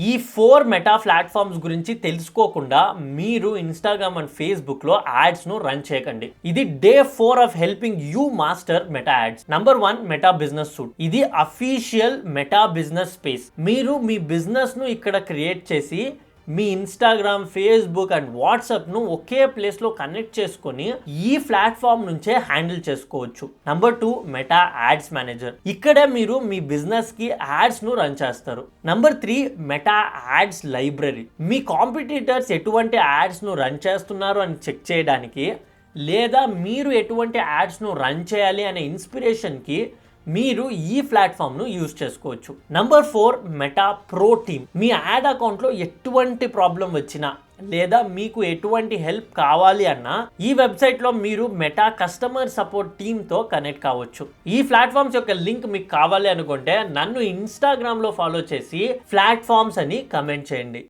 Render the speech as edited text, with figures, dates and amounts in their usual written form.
ఈ 4 meta platforms గురించి తెలుసుకోకుండా మీరు ఇన్స్టాగ్రామ్ అండ్ ఫేస్బుక్ లో యాడ్స్ ను రన్ చేయకండి. ఇది day 4 of helping you master meta ads. Number 1, meta business suit. ఇది అఫీషియల్ మెటా బిజినెస్ స్పేస్. మీరు మీ బిజినెస్ ను ఇక్కడ క్రియేట్ చేసి మీ ఇన్స్టాగ్రామ్, ఫేస్బుక్ అండ్ వాట్సాప్ ను ఒకే ప్లేస్ లో కనెక్ట్ చేసుకొని ఈ ప్లాట్ఫామ్ నుంచే హ్యాండిల్ చేసుకోవచ్చు. Number 2, Meta ads manager. ఇక్కడే మీరు మీ బిజినెస్ కి యాడ్స్ ను రన్ చేస్తారు. Number 3, Meta ads library. మీ కాంపిటీటర్స్ ఎటువంటి యాడ్స్ ను రన్ చేస్తున్నారు అని చెక్ చేయడానికి, లేదా మీరు ఎటువంటి యాడ్స్ ను రన్ చేయాలి అనే ఇన్స్పిరేషన్ కి మీరు ఈ ప్లాట్ఫామ్ ను యూజ్ చేసుకోవచ్చు. Number 4, Meta pro team. మీ యాడ్ అకౌంట్ లో ఎటువంటి ప్రాబ్లం వచ్చినా లేదా మీకు ఎటువంటి హెల్ప్ కావాలి అన్నా ఈ వెబ్సైట్ లో మీరు మెటా కస్టమర్ సపోర్ట్ టీమ్ తో కనెక్ట్ కావచ్చు. ఈ ప్లాట్ఫామ్స్ యొక్క లింక్ మీకు కావాలి అనుకుంటే నన్ను ఇన్స్టాగ్రామ్ లో ఫాలో చేసి ప్లాట్ఫామ్స్ అని కమెంట్ చేయండి.